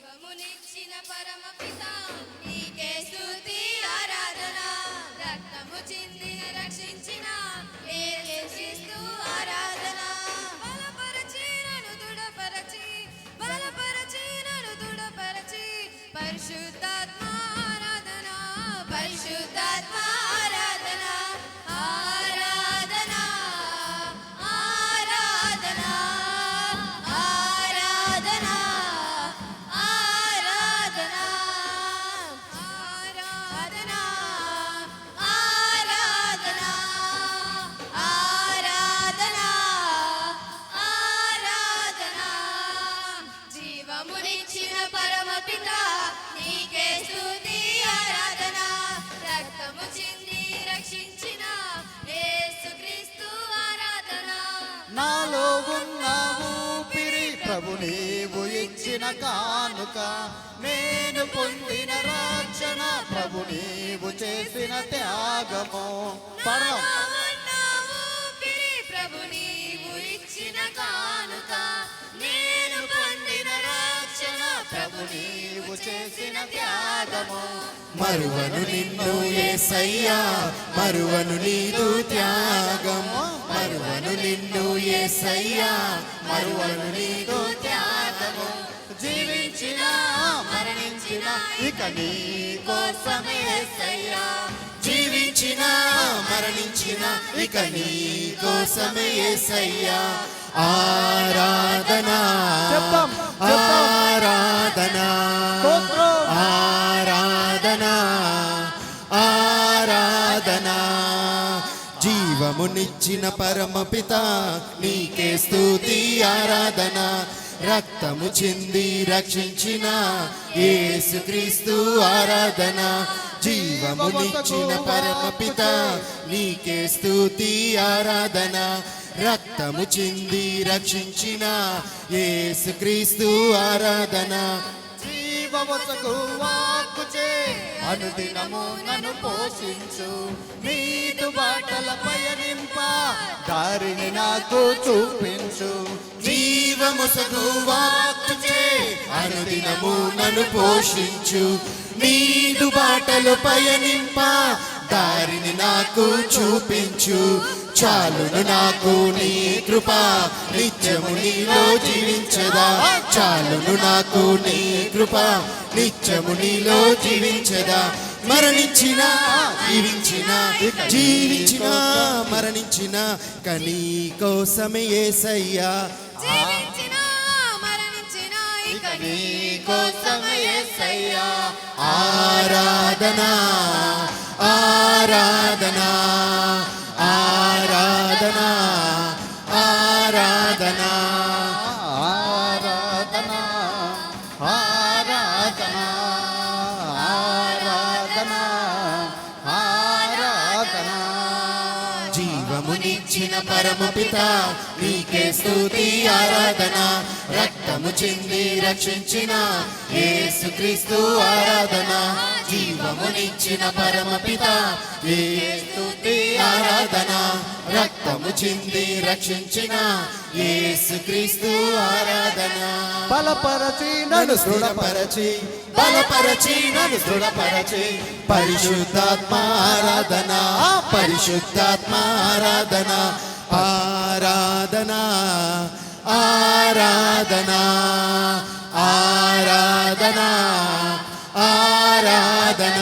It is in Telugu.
జీవమునిచ్చిన పరమపిత నీకే స్తుతి ఆరాధన. రక్తము చిందిన రక్షించిన యేసుక్రీస్తు ఆరాధన. బలపరచి నన్ను దృఢపరచి, బలపరచి నన్ను దృఢపరచి, పరిశుద్ధాత్మ ఆరాధన, పరిశుద్ధాత్మ ఆరాధన. ఆరాధన ఆరాధన ఆరాధన ఆరాధన ఆరాధన ఆరాధన ఆరాధన ఆరాధన. జీవమునిచ్చిన పరమపిత నీకే స్తుతి ఆరాధన. రక్తము చింది రక్షించిన యేసుక్రీస్తు ఆరాధన. నాలో ఉన్న ఊపిరి ప్రభు నీవు ఇచ్చిన కానుక, నేను పొందిన రక్షణ ప్రభు నీవు చేసిన త్యాగము. పర్వం ప్రభు నీవు ఇచ్చిన కానుక, నేను పొందిన రక్షణ ప్రభు నీవు చేసిన త్యాగము. మరువను నిన్ను యేసయ్యా, మరువను నీదు త్యాగం. మరువను నిన్ను యేసయ్యా, మరువను నీదు త్యాగము. జీవించిన మరణించిన ఇక నీ కోసమే యేసయ్యా. జీవించిన మరణించిన ఇక నీ కోసమే యేసయ్యా. ఆరాధన చెప్తాం, చెప్తాం. ఆరాధన స్తోత్రం. ఆరాధన ఆరాధన. జీవమునిచ్చిన పరమపిత నీకే స్తుతి ఆరాధన. రక్తము చింది రక్షించిన యేసుక్రీస్తు ఆరాధన. జీవమునిచ్చిన పరమపిత నీకే స్తుతి ఆరాధన. రక్తము చింది రక్షించిన యేసుక్రీస్తు ఆరాధన. జీవవసకు వాక్కుచే అనుదినము నన్ను పోషించు. నీదు బాటల పయనింప దారిని నాకు చూపించు. జీవముసగు వాక్కుచే అనుదినము నన్ను పోషించు. నీదు బాటలు పయనింప దారిని నాకు చూపించు. చాలును నాకు నీ కృప, నిత్యము నీలో జీవించదా. చాలును నాకు నీ కృప, నిత్యము నీలో జీవించదా. మరణించిన జీవించిన, జీవించిన మరణించిన కనీ కోసమే యేసయ్యా. జీవించిన మరణించిన ఇక నీ కోసమే యేసయ్యా. ఆరాధన ఆరాధన ఆరాధన ఆరాధన ఆరాధన ఆరాధన ఆరాధన ఆరాధన. జీవమునిచ్చిన పరమపిత నీకే స్తుతి ఆరాధన. రక్తము చింది రక్షించిన యేసుక్రీస్తు ఆరాధన. జీవమునిచ్చిన పరమపిత నీకే స్తుతి ఆరాధన. రక్తము చింది రక్షించిన యేసుక్రీస్తు ఆరాధన. బలపరచి నన్ను దృఢపరచి, బలపరచి నన్ను దృఢపరచి, పరిశుద్ధాత్మ ఆరాధన పరిశుద్ధాత్మ ఆరాధన. ఆరాధన ఆరాధన ఆరాధన ఆరాధన